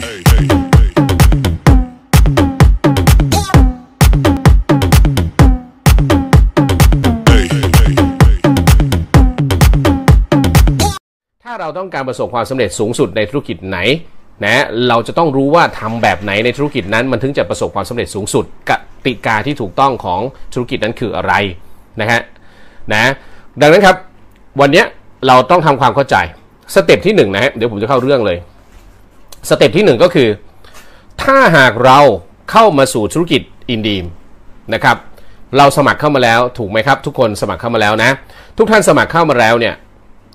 ถ้าเราต้องการประสบความสำเร็จสูงสุดในธุรกิจไหนนะเราจะต้องรู้ว่าทำแบบไหนในธุรกิจนั้นมันถึงจะประสบความสำเร็จสูงสุดกติกาที่ถูกต้องของธุรกิจนั้นคืออะไรนะฮะดังนั้นครับวันนี้เราต้องทำความเข้าใจสเต็ปที่1นะฮะเดี๋ยวผมจะเข้าเรื่องเลยสเต็ปที่1ก็คือถ้าหากเราเข้ามาสู่ธุรกิจอินดีมนะครับเราสมัครเข้ามาแล้วถูกไหมครับทุกคนสมัครเข้ามาแล้วนะทุกท่านสมัครเข้ามาแล้วเนี่ย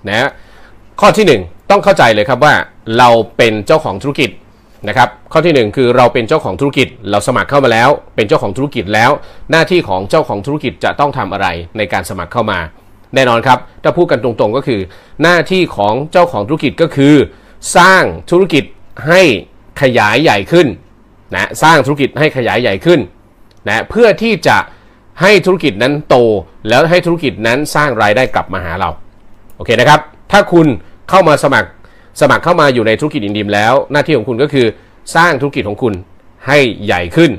นะข้อที่1ต้องเข้าใจเลยครับว่าเราเป็นเจ้าของธุรกิจนะครับข้อที่1คือเราเป็นเจ้าของธุรกิจเราสมัครเข้ามาแล้วเป็นเจ้าของธุรกิจแล้วหน้าที่ของเจ้าของธุรกิจจะต้องทำอะไรในการสมัครเข้ามาแน่นอนครับถ้าพูดกันตรงๆก็คือหน้าที่ของเจ้าของธุรกิจก็คือสร้างธุรกิจให้ขยายใหญ่ขึ้นนะสร้างธุรกิจให้ขยายใหญ่ขึ้นนะเพื่อที่จะให้ธุรกิจนั้นโตแล้วให้ธุรกิจนั้นสร้างรายได้กลับมาหาเราโอเคนะครับถ้าคุณเข้ามาสมัครเข้ามาอยู่ในธุรกิจอินดีมแล้วหน้าที่ของคุณก็คือสร้างธุรกิจของคุณให้ใหญ่ขึ้น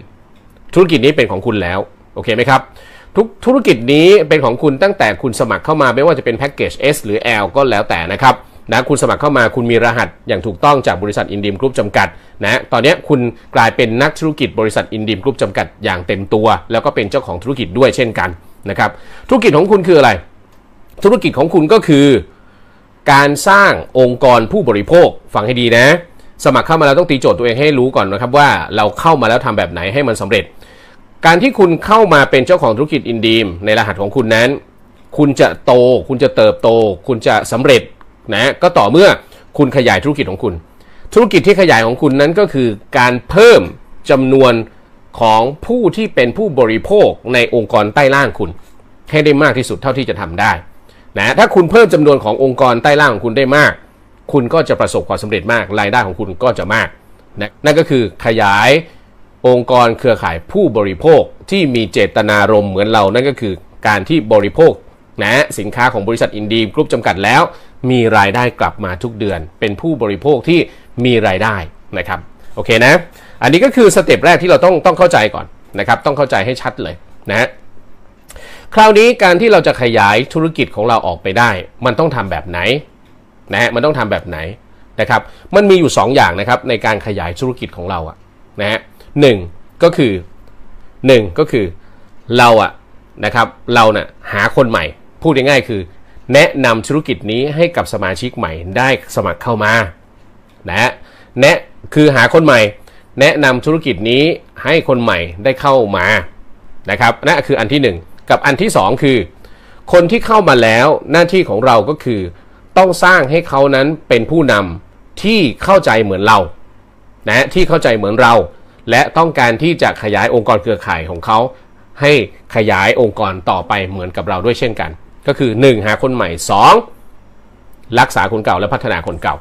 ธุรกิจนี้เป็นของคุณแล้วโอเคไหมครับทุกธุรกิจนี้เป็นของคุณตั้งแต่คุณสมัครเข้ามาไม่ว่าจะเป็นแพ็กเกจ S หรือ L ก็แล้วแต่นะครับนะคุณสมัครเข้ามาคุณมีรหัสอย่างถูกต้องจากบริษัทอินดีมกรุ๊ปจำกัดนะตอนนี้คุณกลายเป็นนักธุรกิจบริษัทอินดีมกรุ๊ปจำกัดอย่างเต็มตัวแล้วก็เป็นเจ้าของธุรกิจด้วยเช่นกันนะครับธุรกิจของคุณคืออะไรธุรกิจของคุณก็คือการสร้างองค์กรผู้บริโภคฟังให้ดีนะสมัครเข้ามาแล้วต้องตีโจทย์ตัวเองให้รู้ก่อนนะครับว่าเราเข้ามาแล้วทำแบบไหนให้มันสำเร็จการที่คุณเข้ามาเป็นเจ้าของธุรกิจอินดีมในรหัสของคุณนั้นคุณจะโตคุณจะเติบโตคุณจะสำเร็จนะก็ต่อเมื่อคุณขยายธุรกิจของคุณธุรกิจที่ขยายของคุณนั้นก็คือการเพิ่มจำนวนของผู้ที่เป็นผู้บริโภคในองค์กรใต้ล่างคุณให้ได้มากที่สุดเท่าที่จะทำได้นะถ้าคุณเพิ่มจำนวนขององค์กรใต้ล่างของคุณได้มากคุณก็จะประสบความสำเร็จมากรายได้ของคุณก็จะมากนะนั่นก็คือขยายองค์กรเครือข่ายผู้บริโภคที่มีเจตนารมณ์เหมือนเรานั่นก็คือการที่บริโภคนะสินค้าของบริษัทอินดีมกรุ๊ปจำกัดแล้วมีรายได้กลับมาทุกเดือนเป็นผู้บริโภคที่มีรายได้นะครับโอเคนะอันนี้ก็คือสเต็ปแรกที่เราต้องเข้าใจก่อนนะครับต้องเข้าใจให้ชัดเลยนะคราวนี้การที่เราจะขยายธุรกิจของเราออกไปได้มันต้องทำแบบไหนนะมันต้องทำแบบไหนนะครับมันมีอยู่2อย่างนะครับในการขยายธุรกิจของเราอะนะฮะหนึ่งก็คือเราอะนะครับเราเนี่ยหาคนใหม่พูดง่ายๆคือแนะนำธุรกิจนี้ให้กับสมาชิกใหม่ได้สมัครเข้ามานะคือหาคนใหม่แนะนำธุรกิจนี้ให้คนใหม่ได้เข้ามานะครับนั่นคืออันที่1กับอันที่2คือคนที่เข้ามาแล้วหน้าที่ของเราก็คือต้องสร้างให้เขานั้นเป็นผู้นำที่เข้าใจเหมือนเรานะที่เข้าใจเหมือนเราและต้องการที่จะขยายองค์กรเครือข่ายของเขาให้ขยายองค์กรต่อไปเหมือนกับเราด้วยเช่นกันก็คือ1หาคนใหม่2รักษาคนเก่าและพัฒนาคนเก่า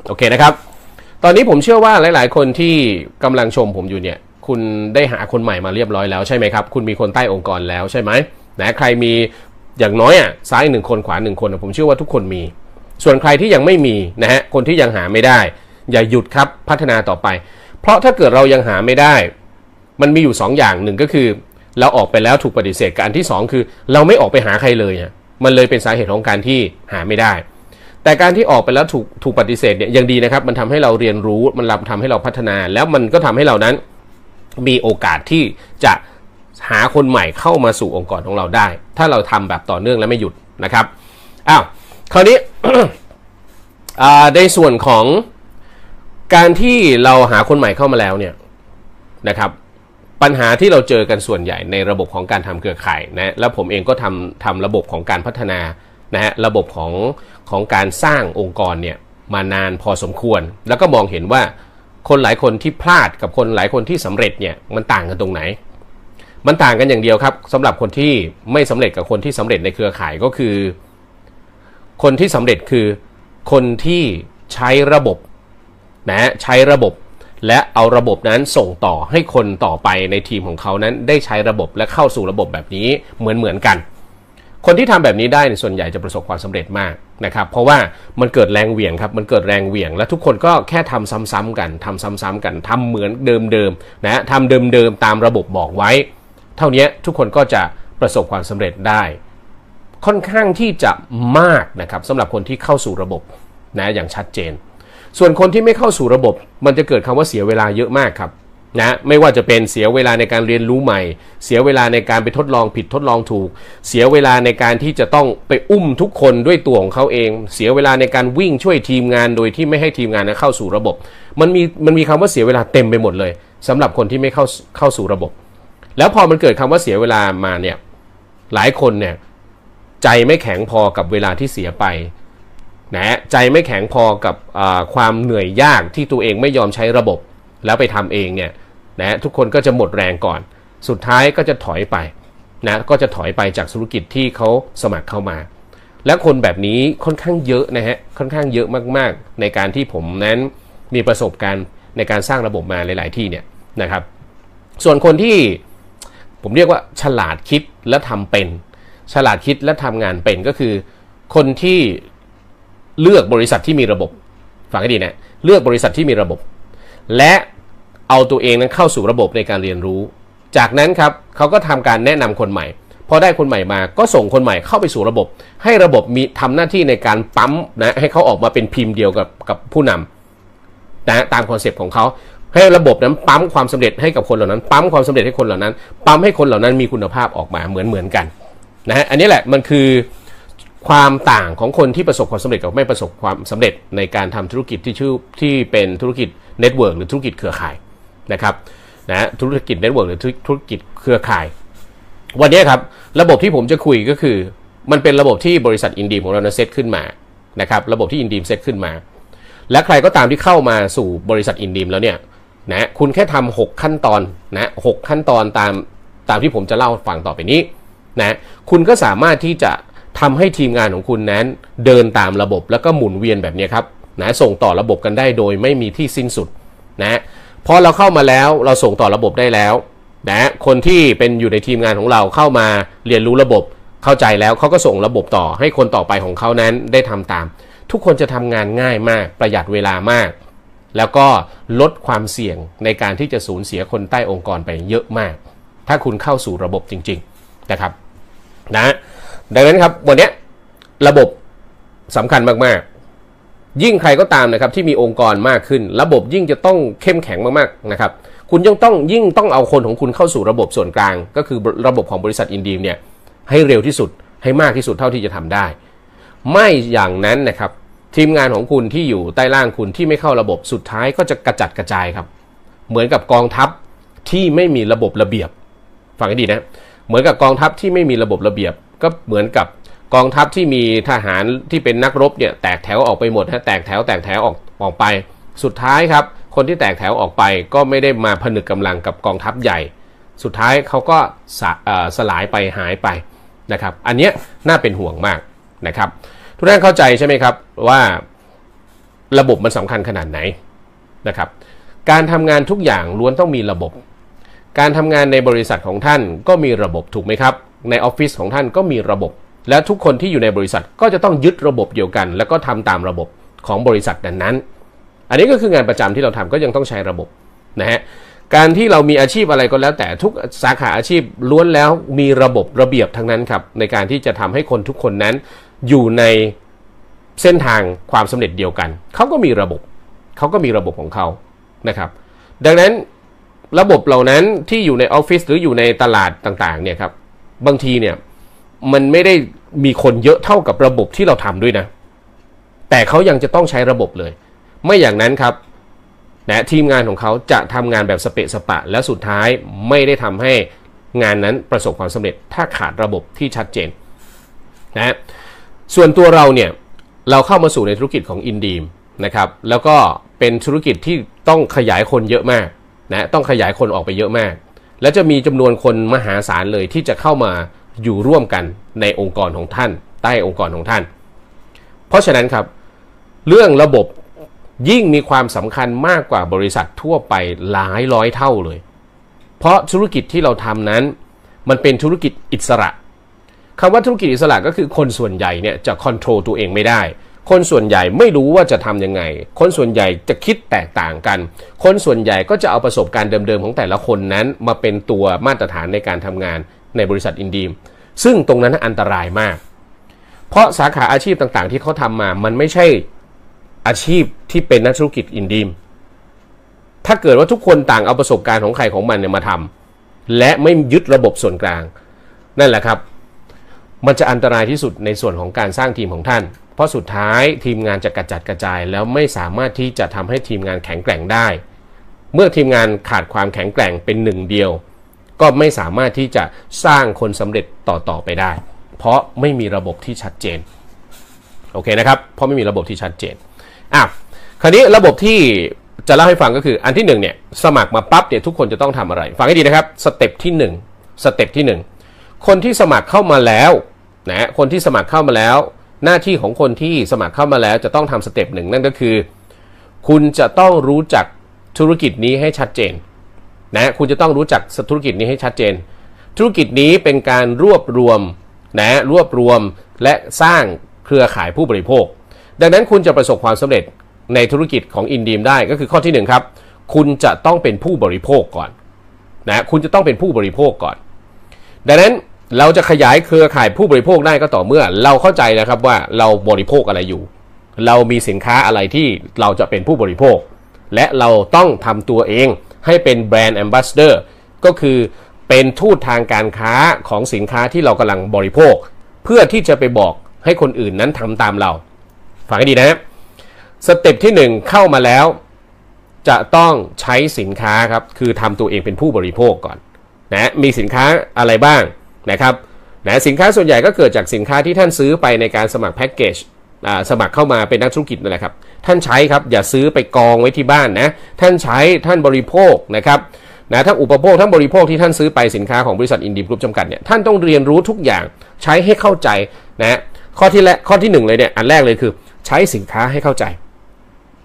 โอเคนะครับตอนนี้ผมเชื่อว่าหลายๆคนที่กำลังชมผมอยู่เนี่ยคุณได้หาคนใหม่มาเรียบร้อยแล้วใช่ไหมครับคุณมีคนใต้องค์กรแล้วใช่ไหมนะใครมีอย่างน้อยซ้าย1คนขวา1คนผมเชื่อว่าทุกคนมีส่วนใครที่ยังไม่มีนะฮะคนที่ยังหาไม่ได้อย่าหยุดครับพัฒนาต่อไปเพราะถ้าเกิดเรายังหาไม่ได้มันมีอยู่2อย่างหนึ่งก็คือเราออกไปแล้วถูกปฏิเสธกับอันที่2คือเราไม่ออกไปหาใครเลยมันเลยเป็นสาเหตุของการที่หาไม่ได้แต่การที่ออกไปแล้วถูกปฏิเสธเนี่ยยังดีนะครับมันทำให้เราเรียนรู้มันทำให้เราพัฒนาแล้วมันก็ทำให้เรานั้นมีโอกาสที่จะหาคนใหม่เข้ามาสู่องค์กรของเราได้ถ้าเราทำแบบต่อเนื่องและไม่หยุดนะครับคราวนี้ ในส่วนของการที่เราหาคนใหม่เข้ามาแล้วเนี่ยนะครับปัญหาที่เราเจอกันส่วนใหญ่ในระบบของการทำเครือข่ายนะแล้วผมเองก็ทำระบบของการพัฒนานะฮะระบบของการสร้างองค์กรเนี่ยมานานพอสมควรแล้วก็มองเห็นว่าคนหลายคนที่พลาดกับคนหลายคนที่สำเร็จเนี่ยมันต่างกันตรงไหนมันต่างกันอย่างเดียวครับสำหรับคนที่ไม่สำเร็จกับคนที่สำเร็จในเครือข่ายก็คือคนที่สำเร็จคือคนที่ใช้ระบบนะใช้ระบบและเอาระบบนั้นส่งต่อให้คนต่อไปในทีมของเขานั้นได้ใช้ระบบและเข้าสู่ระบบแบบนี้เหมือนกัน คนที่ทำแบบนี้ได้ในส่วนใหญ่จะประสบความสำเร็จมากนะครับเพราะว่ามันเกิดแรงเหวี่ยงครับมันเกิดแรงเหวี่ยงและทุกคนก็แค่ทำซ้ำๆกันทำซ้ำๆกันทำเหมือนเดิมๆนะทำเดิมๆตามระบบบอกไว้เท่านี้ทุกคนก็จะประสบความสำเร็จได้ค่อนข้างที่จะมากนะครับสำหรับคนที่เข้าสู่ระบบนะอย่างชัดเจนส่วนคนที่ไม่เข้าสู่ระบบมันจะเกิดคำว่าเสียเวลาเยอะมากครับนะไม่ว่าจะเป็นเสียเวลาในการเรียนรู้ใหม่เสียเวลาในการไปทดลองผิดทดลองถูกเสียเวลาในการที่จะต้องไปอุ้มทุกคนด้วยตัวของเขาเองเสียเวลาในการวิ่งช่วยทีมงานโดยที่ไม่ให้ทีมงานเข้าสู่ระบบมันมีคำว่าเสียเวลาเต็มไปหมดเลยสำหรับคนที่ไม่เข้าสู่ระบบแล้วพอมันเกิดคำว่าเสียเวลามาเนี่ยหลายคนเนี่ยใจไม่แข็งพอกับเวลาที่เสียไปนะใจไม่แข็งพอกับความเหนื่อยยากที่ตัวเองไม่ยอมใช้ระบบแล้วไปทำเองเนี่ยนะทุกคนก็จะหมดแรงก่อนสุดท้ายก็จะถอยไปนะก็จะถอยไปจากธุรกิจที่เขาสมัครเข้ามาและคนแบบนี้ค่อนข้างเยอะนะฮะค่อนข้างเยอะมากๆในการที่ผมนั้นมีประสบการณ์ในการสร้างระบบมาหลายๆที่เนี่ยนะครับส่วนคนที่ผมเรียกว่าฉลาดคิดและทำเป็นฉลาดคิดและทำงานเป็นก็คือคนที่เลือกบริษัทที่มีระบบฟังให้ดีนะเลือกบริษัทที่มีระบบและเอาตัวเองนั้นเข้าสู่ระบบในการเรียนรู้จากนั้นครับเขาก็ทำการแนะนำคนใหม่พอได้คนใหม่มาก็ส่งคนใหม่เข้าไปสู่ระบบให้ระบบมีทำหน้าที่ในการปั๊มนะให้เขาออกมาเป็นพิมพ์เดียวกับผู้นำนะตามคอนเซปต์ของเขาให้ระบบนั้นปั๊มความสำเร็จให้กับคนเหล่านั้นปั๊มความสำเร็จให้คนเหล่านั้นปั๊มให้คนเหล่านั้นมีคุณภาพออกมาเหมือนกันนะฮะอันนี้แหละมันคือความต่างของคนที่ประสบความสำเร็จกับไม่ประสบความสำเร็จในการทำธุรกิจที่เป็นธุรกิจเน็ตเวิร์กหรือธุรกิจเครือข่ายนะครับนะธุรกิจเน็ตเวิร์กหรือธุรกิจเครือข่ายวันนี้ครับระบบที่ผมจะคุยก็คือมันเป็นระบบที่บริษัทอินดีมของเราเซตขึ้นมานะครับระบบที่อินดีมเซตขึ้นมาและใครก็ตามที่เข้ามาสู่บริษัทอินดีมแล้วเนี่ยนะคุณแค่ทำ6ขั้นตอนนะ6ขั้นตอนตามที่ผมจะเล่าฟังต่อไปนี้นะคุณก็สามารถที่จะทำให้ทีมงานของคุณนั้นเดินตามระบบแล้วก็หมุนเวียนแบบนี้ครับนะส่งต่อระบบกันได้โดยไม่มีที่สิ้นสุดนะพอเราเข้ามาแล้วเราส่งต่อระบบได้แล้วนะคนที่เป็นอยู่ในทีมงานของเราเข้ามาเรียนรู้ระบบเข้าใจแล้วเขาก็ส่งระบบต่อให้คนต่อไปของเขานั้นได้ทำตามทุกคนจะทำงานง่ายมากประหยัดเวลามากแล้วก็ลดความเสี่ยงในการที่จะสูญเสียคนใต้องค์กรไปเยอะมากถ้าคุณเข้าสู่ระบบจริงๆนะครับนะดังนั้นครับวันนี้ระบบสำคัญมากๆยิ่งใครก็ตามนะครับที่มีองค์กรมากขึ้นระบบยิ่งจะต้องเข้มแข็งมากๆนะครับคุณยิ่งต้องเอาคนของคุณเข้าสู่ระบบส่วนกลางก็คือระบบของบริษัทอินดีมเนี่ยให้เร็วที่สุดให้มากที่สุดเท่าที่จะทำได้ไม่อย่างนั้นนะครับทีมงานของคุณที่อยู่ใต้ล่างคุณที่ไม่เข้าระบบสุดท้ายก็จะกระจัดกระจายครับเหมือนกับกองทัพที่ไม่มีระบบระเบียบฟังให้ดีนะเหมือนกับกองทัพที่ไม่มีระบบระเบียบก็เหมือนกับกองทัพที่มีทหารที่เป็นนักรบเนี่ยแตกแถวออกไปหมดแตกแถวออกไปสุดท้ายครับคนที่แตกแถวออกไปก็ไม่ได้มาผนึกกำลังกับกองทัพใหญ่สุดท้ายเขาก็สลายไปหายไปนะครับอันนี้น่าเป็นห่วงมากนะครับทุกท่านเข้าใจใช่ไหมครับว่าระบบมันสำคัญขนาดไหนนะครับการทำงานทุกอย่างล้วนต้องมีระบบการทำงานในบริษัทของท่านก็มีระบบถูกไหมครับในออฟฟิศของท่านก็มีระบบและทุกคนที่อยู่ในบริษัทก็จะต้องยึดระบบเดียวกันแล้วก็ทำตามระบบของบริษัทนั้นๆอันนี้ก็คืองานประจำที่เราทำก็ยังต้องใช้ระบบนะฮะการที่เรามีอาชีพอะไรก็แล้วแต่ทุกสาขาอาชีพล้วนแล้วมีระบบระเบียบทั้งนั้นครับในการที่จะทำให้คนทุกคนนั้นอยู่ในเส้นทางความสำเร็จเดียวกันเขาก็มีระบบของเขานะครับดังนั้นระบบเหล่านั้นที่อยู่ในออฟฟิศหรืออยู่ในตลาดต่างๆเนี่ยครับบางทีเนี่ยมันไม่ได้มีคนเยอะเท่ากับระบบที่เราทำด้วยนะแต่เขายังจะต้องใช้ระบบเลยไม่อย่างนั้นครับนะทีมงานของเขาจะทำงานแบบสเปะสปะและสุดท้ายไม่ได้ทำให้งานนั้นประสบความสำเร็จถ้าขาดระบบที่ชัดเจนนะส่วนตัวเราเนี่ยเราเข้ามาสู่ในธุรกิจของอินดีมนะครับแล้วก็เป็นธุรกิจที่ต้องขยายคนเยอะมากนะต้องขยายคนออกไปเยอะมากและจะมีจำนวนคนมหาศาลเลยที่จะเข้ามาอยู่ร่วมกันในองค์กรของท่านใต้องค์กรของท่านเพราะฉะนั้นครับเรื่องระบบยิ่งมีความสำคัญมากกว่าบริษัททั่วไปหลายร้อยเท่าเลยเพราะธุรกิจที่เราทำนั้นมันเป็นธุรกิจอิสระ คำว่าธุรกิจอิสระก็คือคนส่วนใหญ่เนี่ยจะควบคุมตัวเองไม่ได้คนส่วนใหญ่ไม่รู้ว่าจะทำยังไงคนส่วนใหญ่จะคิดแตกต่างกันคนส่วนใหญ่ก็จะเอาประสบการณ์เดิมๆของแต่ละคนนั้นมาเป็นตัวมาตรฐานในการทำงานในบริษัทอินดีมซึ่งตรงนั้นอันตรายมากเพราะสาขาอาชีพต่างๆที่เขาทำมามันไม่ใช่อาชีพที่เป็นนักธุรกิจอินดีมถ้าเกิดว่าทุกคนต่างเอาประสบการณ์ของใครของมันเนี่ยมาทำและไม่ยึดระบบส่วนกลางนั่นแหละครับมันจะอันตรายที่สุดในส่วนของการสร้างทีมของท่านเพราะสุดท้ายทีมงานจะกระจัดกระจายแล้วไม่สามารถที่จะทำให้ทีมงานแข็งแกร่งได้เมื่อทีมงานขาดความแข็งแกร่งเป็นหนึ่งเดียวก็ไม่สามารถที่จะสร้างคนสำเร็จต่อไปได้เพราะไม่มีระบบที่ชัดเจนโอเคนะครับเพราะไม่มีระบบที่ชัดเจนคราวนี้ระบบที่จะเล่าให้ฟังก็คืออันที่1เนี่ยสมัครมาปั๊บเนี่ยทุกคนจะต้องทำอะไรฟังให้ดีนะครับสเต็ปที่1คนที่สมัครเข้ามาแล้วนะคนที่สมัครเข้ามาแล้วหน้าที่ของคนที่สมัครเข้ามาแล้วจะต้องทำสเต็ป1นั่นก็คือคุณจะต้องรู้จักธุรกิจนี้ให้ชัดเจนนะคุณจะต้องรู้จักธุรกิจนี้ให้ชัดเจนธุรกิจนี้เป็นการรวบรวมและสร้างเครือข่ายผู้บริโภคดังนั้นคุณจะประสบความสำเร็จในธุรกิจของอินดีมได้ก็คือข้อที่1ครับคุณจะต้องเป็นผู้บริโภคก่อนนะคุณจะต้องเป็นผู้บริโภคก่อนดังนั้นเราจะขยายเครือข่ายผู้บริโภคได้ก็ต่อเมื่อเราเข้าใจนะครับว่าเราบริโภคอะไรอยู่เรามีสินค้าอะไรที่เราจะเป็นผู้บริโภคและเราต้องทำตัวเองให้เป็นแบรนด์แอมบาสเดอร์ก็คือเป็นทูตทางการค้าของสินค้าที่เรากำลังบริโภคเพื่อที่จะไปบอกให้คนอื่นนั้นทำตามเราฟังให้ดีนะสเต็ปที่1เข้ามาแล้วจะต้องใช้สินค้าครับคือทำตัวเองเป็นผู้บริโภคก่อนนะมีสินค้าอะไรบ้างนะครับนะสินค้าส่วนใหญ่ก็เกิดจากสินค้าที่ท่านซื้อไปในการสมัครแพ็กเกจสมัครเข้ามาเป็นนักธุรกิจนั่นแหละครับท่านใช้ครับอย่าซื้อไปกองไว้ที่บ้านนะท่านใช้ท่านบริโภคนะครับนะทั้งอุปโภคทั้งบริโภคที่ท่านซื้อไปสินค้าของบริษัทอินดีมกรุ๊ปจำกัดเนี่ยท่านต้องเรียนรู้ทุกอย่างใช้ให้เข้าใจนะข้อที่1เลยเนี่ยอันแรกเลยคือใช้สินค้าให้เข้าใจ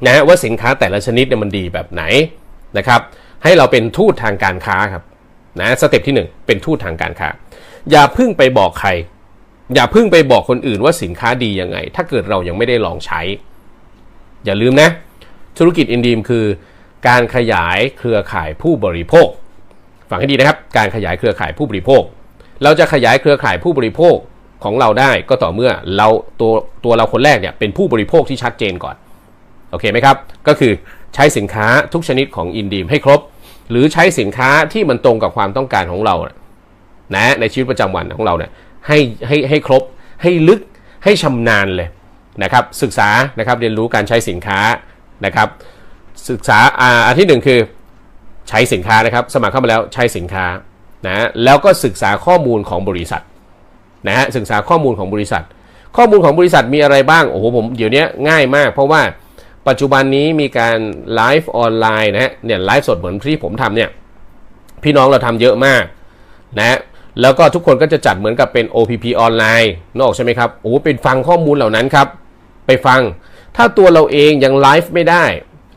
นะว่าสินค้าแต่ละชนิดเนี่ยมันดีแบบไหนนะครับให้เราเป็นทูตทางการค้าครับนะสเต็ปที่1เป็นทูตทางการค้าอย่าเพิ่งไปบอกใครอย่าเพิ่งไปบอกคนอื่นว่าสินค้าดียังไงถ้าเกิดเรายังไม่ได้ลองใช้อย่าลืมนะธุรกิจอินดีมคือการขยายเครือข่ายผู้บริโภคฟังให้ดีนะครับการขยายเครือข่ายผู้บริโภคเราจะขยายเครือข่ายผู้บริโภคของเราได้ก็ต่อเมื่อเราตัวเราคนแรกเนี่ยเป็นผู้บริโภคที่ชัดเจนก่อนโอเคไหมครับก็คือใช้สินค้าทุกชนิดของอินดีมให้ครบหรือใช้สินค้าที่มันตรงกับความต้องการของเรานะในชีวิตประจำวันของเราเนี่ยให้ครบให้ลึกให้ชำนาญเลยนะครับศึกษานะครับเรียนรู้การใช้สินค้านะครับศึกษาอันที่1คือใช้สินค้านะครับสมัครเข้ามาแล้วใช้สินค้านะแล้วก็ศึกษาข้อมูลของบริษัทนะฮะศึกษาข้อมูลของบริษัทมีอะไรบ้างโอ้โหผมเดี๋ยวนี้ง่ายมากเพราะว่าปัจจุบันนี้มีการไลฟ์ออนไลน์นะฮะเนี่ยไลฟ์สดเหมือนที่ผมทำเนี่ยพี่น้องเราทำเยอะมากนะแล้วก็ทุกคนก็จะจัดเหมือนกับเป็น OPP ออนไลน์นึกออกใช่ไหมครับโอ้เป็นฟังข้อมูลเหล่านั้นครับไปฟังถ้าตัวเราเองยังไลฟ์ไม่ได้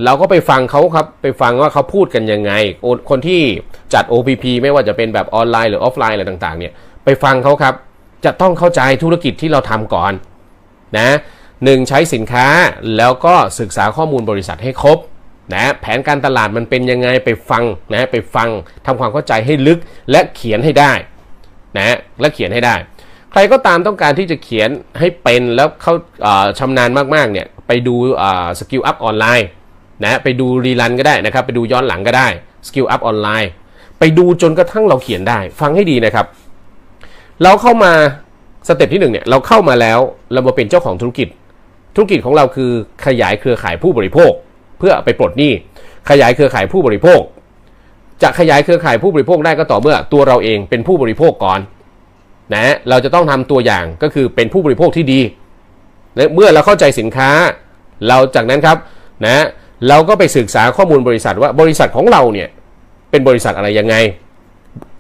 เราก็ไปฟังเขาครับไปฟังว่าเขาพูดกันยังไงคนที่จัด OPP ไม่ว่าจะเป็นแบบออนไลน์หรือออฟไลน์อะไรต่างๆเนี่ยไปฟังเขาครับจะต้องเข้าใจธุรกิจที่เราทำก่อนนะ1ใช้สินค้าแล้วก็ศึกษาข้อมูลบริษัทให้ครบนะแผนการตลาดมันเป็นยังไงไปฟังนะไปฟังทำความเข้าใจให้ลึกและเขียนให้ได้นะและเขียนให้ได้ใครก็ตามต้องการที่จะเขียนให้เป็นแล้วเขาชำนาญมากๆเนี่ยไปดูสกิลอัพออนไลน์นะไปดูรีรันก็ได้นะครับไปดูย้อนหลังก็ได้สกิลอัพออนไลน์ไปดูจนกระทั่งเราเขียนได้ฟังให้ดีนะครับเราเข้ามาสเต็ปที่1เนี่ยเราเข้ามาแล้วเรามาเป็นเจ้าของธุรกิจของเราคือขยายเครือข่ายผู้บริโภคเพื่อไปปลดหนี้ขยายเครือข่ายผู้บริโภคจะขยายเครือข่ายผู้บริโภคได้ก็ต่อเมื่อตัวเราเองเป็นผู้บริโภคก่อนนะเราจะต้องทำตัวอย่างก็คือเป็นผู้บริโภคที่ดีและเมื่อเราเข้าใจสินค้าเราจากนั้นครับนะเราก็ไปศึกษาข้อมูลบริษัทว่าบริษัทของเราเนี่ยเป็นบริษัทอะไรยังไง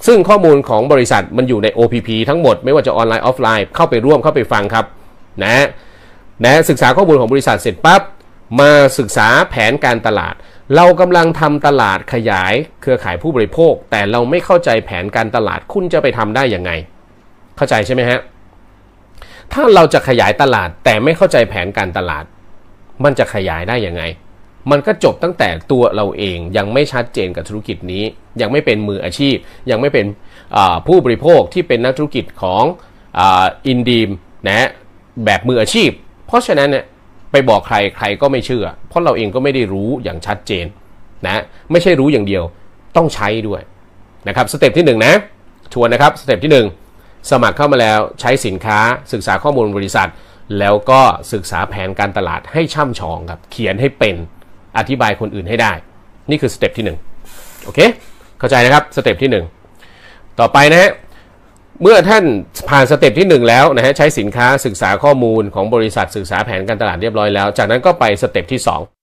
ซึ่งข้อมูลของบริษัทมันอยู่ใน OPP ทั้งหมดไม่ว่าจะออนไลน์ออฟไลน์เข้าไปร่วมเข้าไปฟังครับนะศึกษาข้อมูลของบริษัทเสร็จปั๊บมาศึกษาแผนการตลาดเรากำลังทำตลาดขยายเครือข่ายผู้บริโภคแต่เราไม่เข้าใจแผนการตลาดคุณจะไปทำได้ยังไงเข้าใจใช่ไหมฮะ ถ้าเราจะขยายตลาดแต่ไม่เข้าใจแผนการตลาดมันจะขยายได้ยังไงมันก็จบตั้งแต่ตัวเราเองยังไม่ชัดเจนกับธุรกิจนี้ยังไม่เป็นมืออาชีพยังไม่เป็นผู้บริโภคที่เป็นนักธุรกิจของอินดีมนะแบบมืออาชีพเพราะฉะนั้นเนี่ยไปบอกใครก็ไม่เชื่อเพราะเราเองก็ไม่ได้รู้อย่างชัดเจนนะไม่ใช่รู้อย่างเดียวต้องใช้ด้วยนะครับสเต็ปที่1นะทวนนะครับสเต็ปที่1สมัครเข้ามาแล้วใช้สินค้าศึกษาข้อมูลบริษัทแล้วก็ศึกษาแผนการตลาดให้ช่ำชองครับเขียนให้เป็นอธิบายคนอื่นให้ได้นี่คือสเต็ปที่1โอเคเข้าใจนะครับสเต็ปที่1ต่อไปนะฮะเมื่อท่านผ่านสเต็ปที่1แล้วนะฮะใช้สินค้าศึกษาข้อมูลของบริษัทศึกษาแผนการตลาดเรียบร้อยแล้วจากนั้นก็ไปสเต็ปที่2